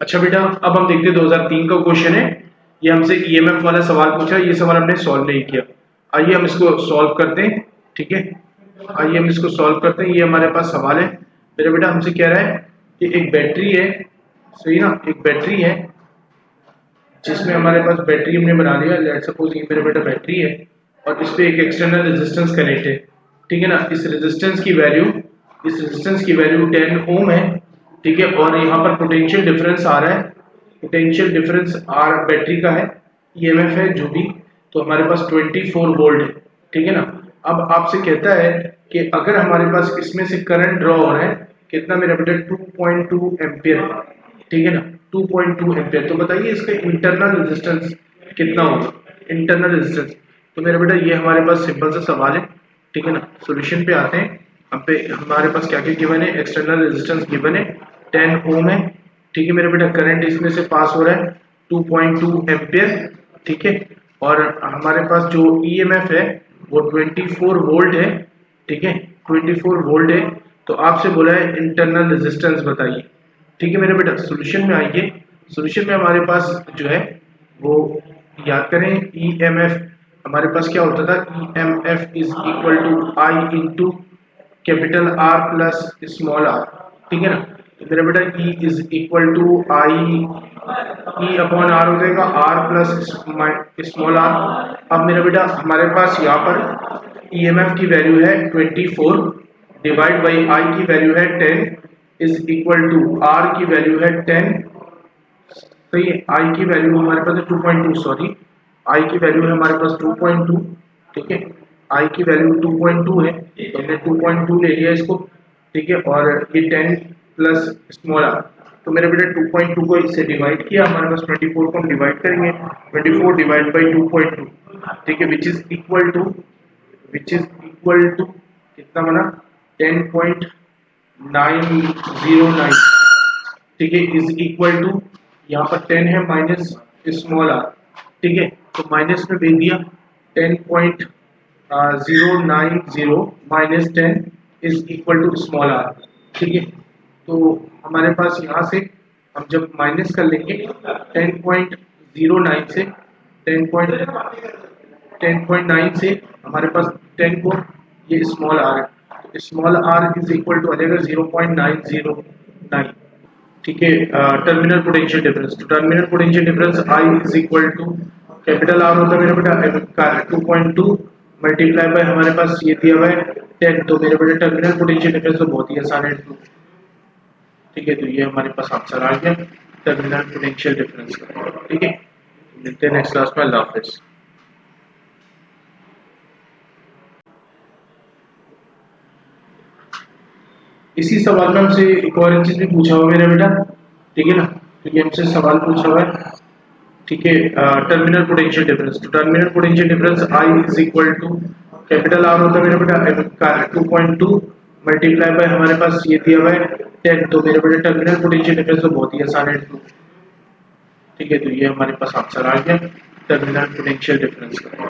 अच्छा बेटा, अब हम देखते हैं 2003 का क्वेश्चन है। ये हमसे ईएमएफ वाला सवाल पूछा है, ये सवाल हमने सॉल्व नहीं किया। आइए हम इसको सॉल्व करते हैं। ठीक है, आइए हम इसको सॉल्व करते हैं। ये हमारे पास सवाल है। मेरा बेटा हमसे कह रहा है कि एक बैटरी है, सही ना, एक बैटरी है जिसमें हमारे पास बैटरी हमने बना लिया। लेट्स सपोज ये मेरा बेटा बैटरी है और इस पे एक एक्सटर्नल रेजिस्टेंस कनेक्ट है। ठीक है ना, इस रेजिस्टेंस की वैल्यू 10 ओम है। ठीक है, और यहाँ पर पोटेंशियल डिफरेंस आ रहा है, पोटेंशियल डिफरेंस आर बैटरी का है, ईएमएफ है जो भी, तो हमारे पास 24 वोल्ट है। ठीक है ना, अब आपसे कहता है कि अगर हमारे पास इसमें से करंट ड्रॉ हो रहा है, कितना मेरा बेटा 2.2 एम्पियर। ठीक है ना, 2.2 एम्पियर। तो बताइए इसका इंटरनल रेजिस्टेंस कितना होगा, इंटरनल रेजिस्टेंस। तो मेरा बेटा ये हमारे पास सिंपल सा सवाल है। ठीक है ना, सॉल्यूशन पे आते हैं। अब पे हमारे पास क्या क्या गिवन है, एक्सटर्नल रेजिस्टेंस गिवन है 10 ओम है। ठीक है मेरा बेटा, करंट इसमें से पास हो रहा है 2.2 एम्पियर। ठीक है, और हमारे पास जो ईएमएफ है वो 24 वोल्ट है। ठीक है, 24 वोल्ट है। तो आपसे बोला है इंटरनल रेजिस्टेंस बताइए। ठीक है मेरे बेटा, सॉल्यूशन में आइए। सॉल्यूशन में हमारे पास जो है वो याद करें, ईएमएफ हमारे पास क्या होता था, EMF is equal to I into capital R plus small R. ठीक है ना, तो मेरा बेटा E is equal to I, E upon R हो जाएगा, आर प्लस स्मॉल आर। अब मेरा बेटा हमारे पास यहाँ पर ईएमएफ की वैल्यू है 24 डिवाइड बाई आई की वैल्यू है 10 इज इक्वल टू आर की वैल्यू है 10। तो ये आई की वैल्यू हमारे पास है 2.2, सॉरी, आई की वैल्यू है हमारे पास 2.2। ठीक है, आई की वैल्यू 2.2 है, तो हमने 2.2 ले लिया इसको। ठीक है, और ये 10 प्लस स्मॉल आर, तो मेरे बेटा 2.2 को इससे डिवाइड किया, हमारे पास 24 को हम डिवाइड करेंगे, 24 डिवाइड बाई 2.2। ठीक है, विच इज इक्वल टू कितना बना, 10.909। ठीक है, इज इक्वल टू, यहाँ पर 10 है माइनस स्मॉल आर। ठीक है, तो माइनस में भेज दिया, 10.090 minus 10 is equal to small R. ठीक है, तो हमारे पास यहाँ से हम जब माइनस कर लेंगे 10.09 से 10.9 से हमारे पास 10 को, ये स्मॉल आर है, तो small R is equal to आ जाएगा 0.909। ठीक है, टर्मिनल पोटेंशियल डिफरेंस, तो terminal potential difference I is equal to capital R होता है मेरे बेटा 2.2 मल्टीप्लाई बाय हमारे पास ये दिया हुआ है 10। तो मेरे बेटा टर्मिनल पोटेंशियल डिफरेंस तो बहुत ही आसान है। ठीक है, तो ये हमारे पास आंसर आ गया टर्मिनल पोटेंशियल डिफरेंस का। ठीक है, मिलते हैं नेक्स्ट क्लास में। अल्लाह हाफिज। इसी सवाल में हमसे एक और चीज भी पूछा हुआ मेरा बेटा। ठीक है ना, तो ये हमसे सवाल पूछा हुआ है। ठीक है, टर्मिनल पोटेंशियल डिफरेंस, तो terminal potential difference I is equal to capital R होता है मेरे बेटा 2.2 मल्टीप्लाई बाय हमारे पास ये दिया हुआ है 10। तो मेरे बेटा टर्मिनल पोटेंशियल डिफरेंस तो बहुत ही आसान है। ठीक है, तो ये हमारे पास आंसर आ गया टर्मिनल पोटेंशियल डिफरेंस का।